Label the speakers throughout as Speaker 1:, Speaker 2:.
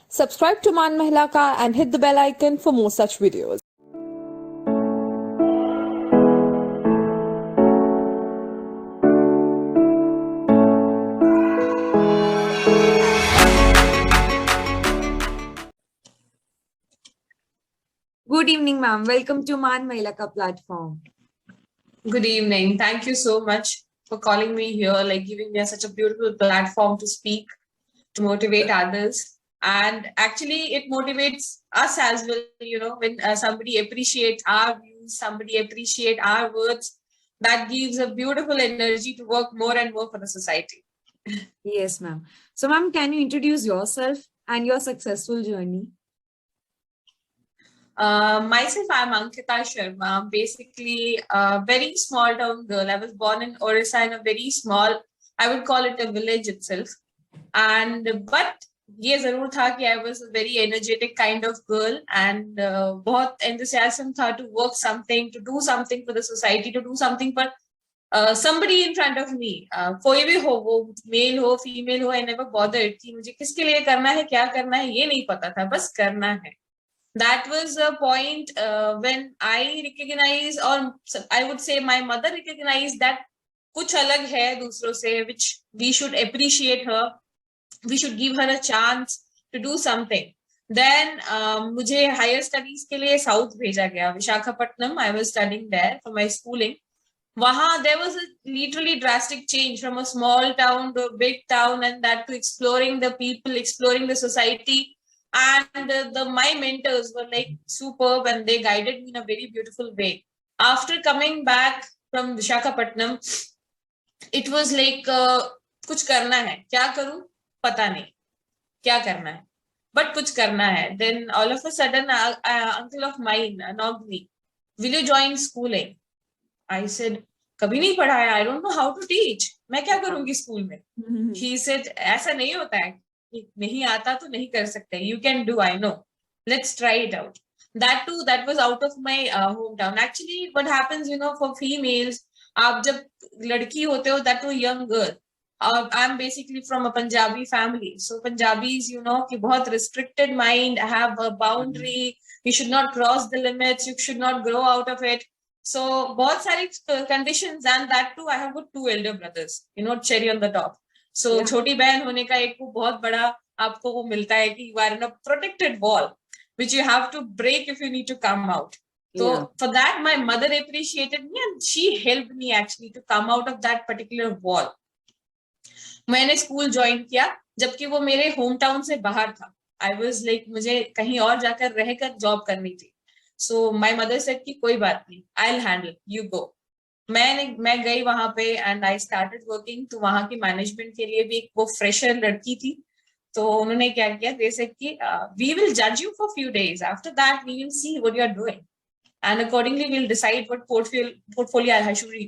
Speaker 1: Subscribe to Man Mahila Ka and hit the bell icon for more such videos.
Speaker 2: Good evening, ma'am. Welcome to Man Mahila Ka platform.
Speaker 3: Good evening. Thank you so much for calling me here, giving me such a beautiful platform to speak, to motivate others. And actually, it motivates us as well, when somebody appreciates our views, somebody appreciate our words, that gives a beautiful energy to work more and more for the society.
Speaker 2: Yes, ma'am. So, ma'am, can you introduce yourself and your successful journey?
Speaker 3: Myself, I'm Ankita Sharma. I'm basically a very small town girl. I was born in Orissa in a very small, I would call it a village itself. But ये जरूर था कि I was a very energetic kind of girl and बहुत enthusiasm था to work something, to do something for the society, to do something for somebody in front of me. कोई भी हो, वो male हो, female हो, I never bothered कि मुझे किसके लिए करना है, क्या करना है, ये नहीं पता था, बस करना है. That was a point when I recognize, or I would say my mother recognized that कुछ अलग है दूसरों से, which we should appreciate her, we should give her a chance to do something. Then मुझे higher studies के लिए South भेजा गया, Visakhapatnam. I was studying there for my schooling. Waha, there was a literally drastic change from a small town to a big town, and that to exploring the people, exploring the society. And my mentors were like superb, and they guided me in a very beautiful way. After coming back from Visakhapatnam, it was like कुछ करना है, क्या करूं पता नहीं क्या करना है, but कुछ करना है. Then all of a sudden, uncle of mine knocked me, will you join schooling? I said, कभी नहीं पढ़ा है, I don't know how to teach, मैं क्या करूंगी स्कूल में. He said, ऐसा नहीं होता है, नहीं आता तो नहीं कर सकते, you can do, I know, let's try it out. That too, that was out of my hometown. Actually, what happens, for females, आप जब लड़की होते हो, that too young girl, I'm basically from a Punjabi family, so Punjabis, कि बहुत restricted mind, have a boundary, you should not cross the limits, you should not grow out of it. So बहुत सारी conditions, and that too I have got two elder brothers, cherry on the top. So छोटी बहन होने का एक वो बहुत बड़ा आपको वो मिलता है कि you are in a protected wall which you have to break if you need to come out. So for that, my mother appreciated me and she helped me actually to come out of that particular wall. मैंने school join किया जबकि वो मेरे home town से बाहर था. I was like, मुझे कहीं और जाकर रहकर जॉब करनी थी. So my mother said कि कोई बात नहीं, I'll handle, you go. मैं गई वहां पे and I started working. तो वहां की मैनेजमेंट के लिए भी एक वो फ्रेशर लड़की थी, तो उन्होंने क्या किया, they said कि we will judge you for few days, after that we will see what you are doing and accordingly we'll decide what portfolio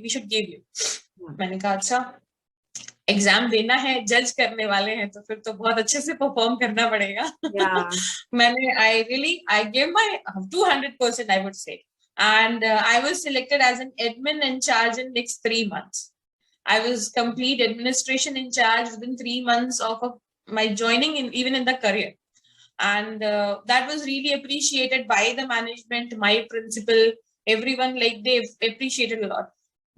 Speaker 3: we should give you. मैंने कहा अच्छा, एग्जाम देना है, जज करने वाले हैं, तो फिर तो बहुत अच्छे से परफॉर्म करना पड़ेगा. मैंने I gave my 200%, I would say. And I was selected as an admin in charge in next 3 months. I was complete administration in charge within 3 months of my joining even in the career. And that was really appreciated by the management, my principal, everyone, like they appreciated a lot.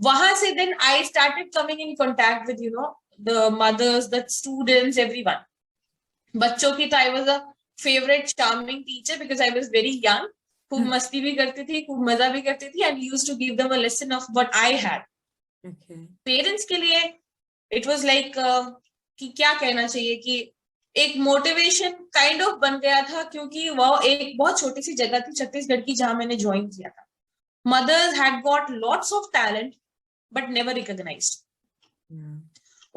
Speaker 3: Wahan se then I started coming in contact with, the mothers, the students, everyone. बच्चों की तो I was a favorite charming teacher because I was very young. खूब मस्ती भी करती थी, खूब मजा भी करती थी, and used to give them a lesson of what I had. Parents के लिए it was like कि क्या कहना चाहिए कि एक मोटिवेशन काइंड ऑफ बन गया था, क्योंकि वो एक बहुत छोटी सी जगह थी छत्तीसगढ़ की जहां मैंने ज्वाइन किया था. Mothers had got lots of talent but never recognized.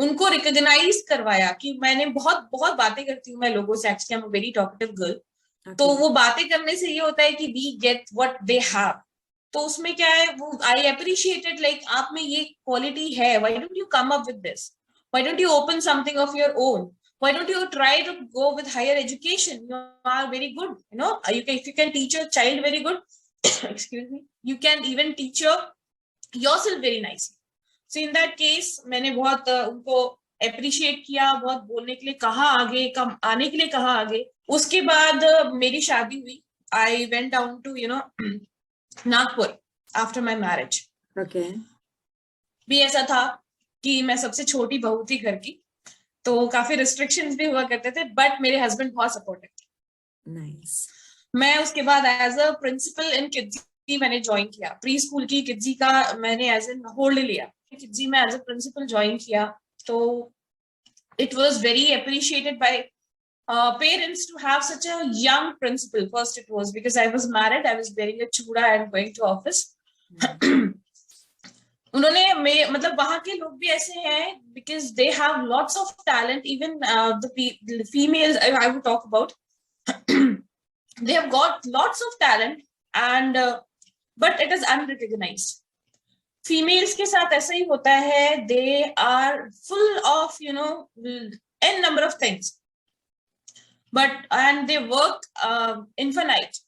Speaker 3: उनको रिकॉग्नाइज करवाया कि मैंने बहुत बहुत बातें करती हूँ मैं लोगों से, actually I am a very talkative girl. तो वो बातें करने से ये होता है कि we get what they have. तो उसमें क्या है, वो आई अप्रिशिएटेड, लाइक आप में ये क्वालिटी है, why don't you come up with this, why don't you open something of your own, why don't you try to go with higher education, you are very good, if you can teach your child very good, excuse me, you can even teach yourself very nicely. So in that case, मैंने बहुत उनको appreciate किया, बहुत बोलने के लिए कहा आगे, कम आने के लिए कहा आगे. उसके बाद मेरी शादी हुई. I went down to Nagpur after my marriage.
Speaker 2: Okay.
Speaker 3: भी ऐसा था कि मैं सबसे छोटी बहू थी घर की, तो काफी रिस्ट्रिक्शंस भी हुआ करते थे, बट मेरे हस्बैंड बहुत सपोर्टिव थे.
Speaker 2: Nice.
Speaker 3: मैं उसके बाद as a principal in Kidzee मैंने ज्वाइन किया. प्री स्कूल की किड्जी का मैंने एज एन होल्ड लिया. किड्जी में एज अ प्रिंसिपल ज्वाइन किया, तो it was very appreciated by parents to have such a young principal. First it was because I was married, I was wearing a chuda and going to office. उन्होंने मतलब वहां के लोग भी ऐसे हैं because they have lots of talent. Even the females I would talk about, they have got lots of talent, and but it is unrecognized. Females के साथ ऐसा ही होता है. They are full of n number of things, and they work infinite.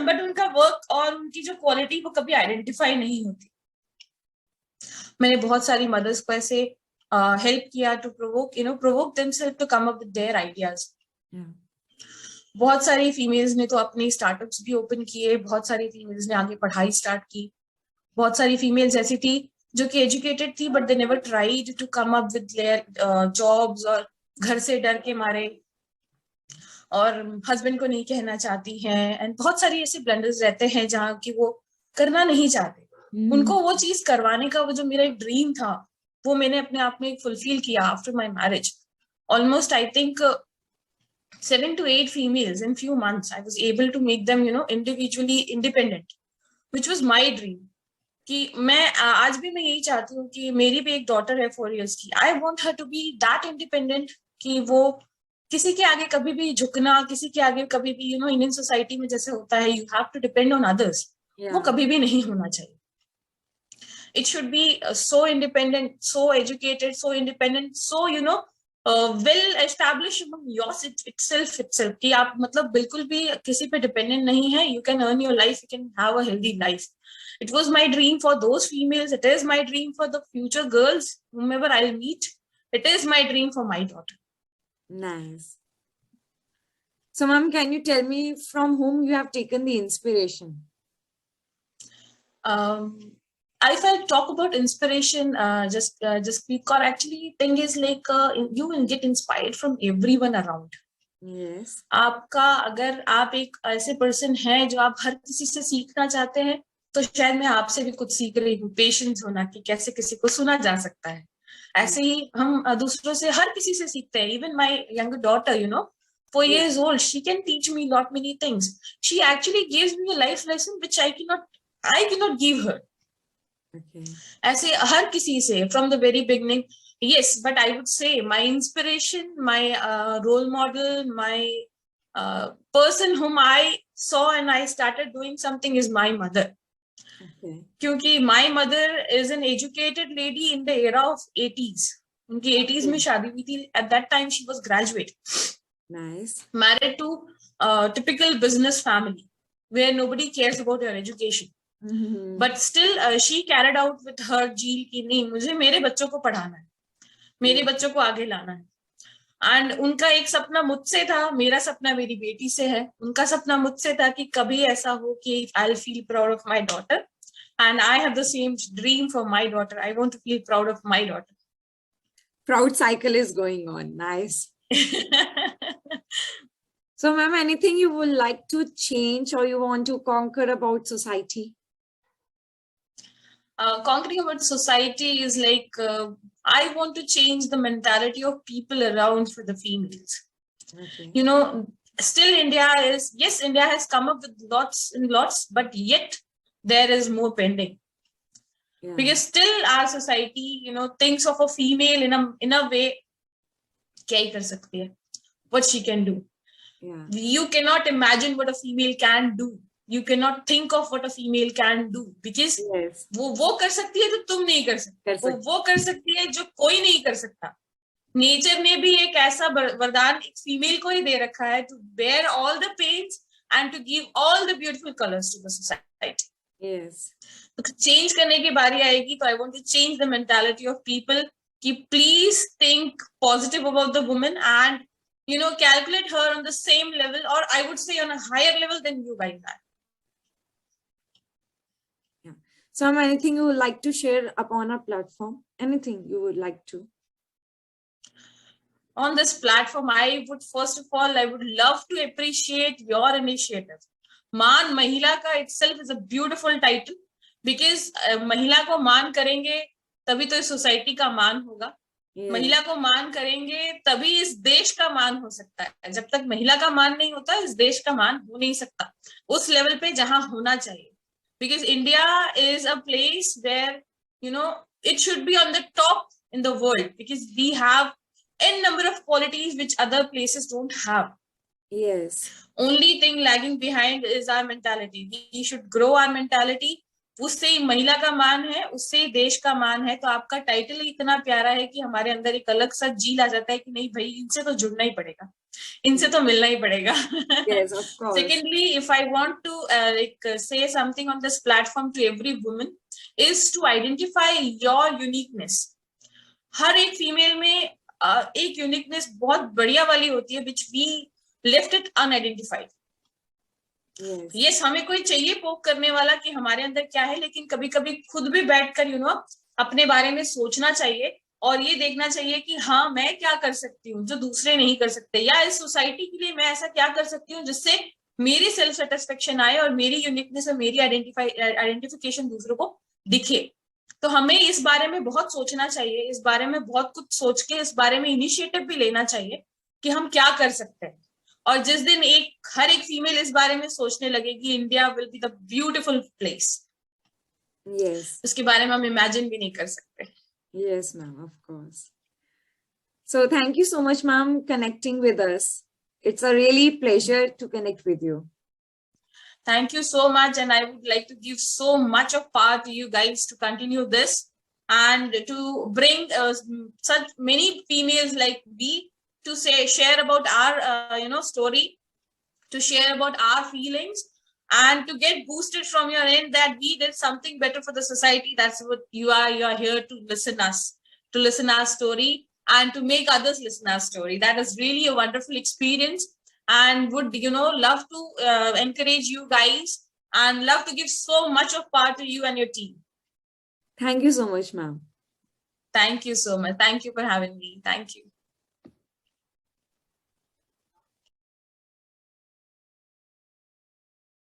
Speaker 3: but उनका work और उनकी जो quality वो कभी आइडेंटिफाई नहीं होती. मैंने बहुत सारी मदर्स को ऐसे हेल्प किया to provoke themselves to come up with their ideas. बहुत सारी फीमेल्स ने तो अपने स्टार्टअप्स भी ओपन किए. बहुत सारी फीमेल्स ने आगे पढ़ाई स्टार्ट की. बहुत सारी फीमेल्स ऐसी थी जो कि एजुकेटेड थी but they never tried to come up with their jobs, और घर से डर के मारे और हस्बैंड को नहीं कहना चाहती हैं. एंड बहुत सारी ऐसे ब्लंडर्स रहते हैं जहाँ की वो करना नहीं चाहते. उनको वो चीज करवाने का वो जो मेरा एक ड्रीम था वो मैंने अपने आप में फुलफिल किया after my marriage. Almost I think 7 to 8 females in few months. I was able to make them individually independent, which was my dream. कि मैं आज भी मैं यही चाहती हूँ कि मेरी भी एक डॉटर है 4 years की. I want her to be that independent कि वो किसी के आगे कभी भी झुकना, किसी के आगे कभी भी इंडियन सोसाइटी में जैसे होता है you have to depend on others, वो कभी भी नहीं होना चाहिए. It should be so independent, so educated, so independent, so well established among yourself itself कि आप मतलब बिल्कुल भी किसी पे dependent नहीं है. You can earn your life, you can have a healthy life. It was my dream for those females. It is my dream for the future girls, whomever I'll meet. It is my dream for my daughter.
Speaker 2: Nice. So, ma'am, can you tell me from whom you have taken the inspiration?
Speaker 3: If I talk about inspiration, just because actually thing is like you will get inspired from everyone around.
Speaker 2: Yes.
Speaker 3: आपका अगर आप एक ऐसे person है जो आप हर किसी से सीखना चाहते हैं तो शायद मैं आपसे भी कुछ सीख रही हूँ. पेशेंस होना कि कैसे किसी को सुना जा सकता है. ऐसे ही हम दूसरों से हर किसी से सीखते हैं. Even my younger daughter, 4 years old, she can teach me lot many things. She actually gives me a life lesson which I cannot give her.
Speaker 2: Okay.
Speaker 3: ऐसे हर किसी से from the very beginning. Yes, but I would say my inspiration, my role model, my person whom I saw and I started doing something is my mother.
Speaker 2: Okay.
Speaker 3: क्योंकि my mother is an educated lady in the era of 80s. उनकी 80s में शादी हुई थी. At that time she was graduate.
Speaker 2: Nice.
Speaker 3: Married to a typical business family where nobody cares about your education. But still she carried out with her zeal कि नहीं मुझे मेरे बच्चों को पढ़ाना है, मेरे बच्चों को आगे लाना है. एंड उनका एक सपना मुझसे था, मेरा सपना मेरी बेटी से है. उनका सपना मुझसे था कि कभी ऐसा हो कि I feel proud of my daughter, and I have the same dream for my daughter. I want to feel proud of my daughter.
Speaker 2: Proud cycle is going on. Nice. So, ma'am, anything you would like to change or you want to conquer about society?
Speaker 3: Conquering about society is like I want to change the mentality of people around for the females.
Speaker 2: Okay.
Speaker 3: Still India has come up with lots and lots, but yet there is more pending.
Speaker 2: Yeah.
Speaker 3: Because still our society thinks of a female in a way क्या ही कर सकती है, what she can do.
Speaker 2: Yeah.
Speaker 3: You cannot imagine what a female can do. You cannot think of what a female can do because
Speaker 2: Yes.
Speaker 3: वो कर सकती है तो तुम नहीं कर सकते. वो कर सकती है जो कोई नहीं कर सकता. नेचर ने भी एक ऐसा वरदान एक फीमेल को ही दे रखा है to bear all the pains and to give all the beautiful colors to the society.
Speaker 2: Yes.
Speaker 3: तो चेंज करने की बारी आएगी तो I want to change the mentality of people please think positive about the woman and calculate her on the same level, or I would say on a higher level than you guys are.
Speaker 2: So, anything you would like to share upon our platform? Anything you would like to?
Speaker 3: On this platform, I would first of all, I would love to appreciate your initiative. मान महिला का itself is a beautiful title because महिला को मान करेंगे तभी तो इस सोसाइटी का मान होगा. महिला को मान करेंगे तभी इस देश का मान हो सकता है. जब तक महिला का मान नहीं होता इस देश का मान हो नहीं सकता उस लेवल पे जहां होना चाहिए. Because India is a place where, it should be on the top in the world because we have n number of qualities which other places don't have.
Speaker 2: Yes.
Speaker 3: Only thing lagging behind is our mentality. We should grow our mentality. उससे महिला का मान है, उससे देश का मान है. तो आपका टाइटल इतना प्यारा है कि हमारे अंदर एक अलग सा जील आ जाता है कि नहीं भाई, इनसे तो जुड़ना ही पड़ेगा, इनसे तो मिलना ही पड़ेगा.
Speaker 2: Yes, of course.
Speaker 3: Secondly, if I want to say something on this platform to every woman is to identify your uniqueness. हर एक फीमेल में एक यूनिकनेस बहुत बढ़िया वाली होती है which we left it unidentified. Yes, हमें कोई चाहिए पोक करने वाला कि हमारे अंदर क्या है, लेकिन कभी कभी खुद भी बैठकर अपने बारे में सोचना चाहिए और ये देखना चाहिए कि हाँ मैं क्या कर सकती हूँ जो दूसरे नहीं कर सकते, या इस सोसाइटी के लिए मैं ऐसा क्या कर सकती हूँ जिससे मेरी सेल्फ सेटिस्फेक्शन आए और मेरी यूनिकनेस और मेरी आइडेंटिफिकेशन दूसरों को दिखे. तो हमें इस बारे में बहुत सोचना चाहिए, इस बारे में बहुत कुछ सोच के इस बारे में इनिशिएटिव भी लेना चाहिए कि हम क्या कर सकते हैं. और जिस दिन हर एक फीमेल इस बारे में सोचने लगेगी, India will be the beautiful place.
Speaker 2: Yes.
Speaker 3: उसके बारे में हम इमेजिन भी नहीं कर सकते.
Speaker 2: Yes, ma'am, of course. So thank you so much, ma'am, connecting with us. It's a really pleasure to connect with you.
Speaker 3: Thank you so much, and I would like to give so much of power to you guys to continue this and to bring such many females like we to share about our story, to share about our feelings, and to get boosted from your end that we did something better for the society. That's what you are. You are here to listen our story, and to make others listen our story. That is really a wonderful experience, and would love to encourage you guys and love to give so much of power to you and your team.
Speaker 2: Thank you so much, ma'am.
Speaker 3: Thank you so much. Thank you for having me. Thank you.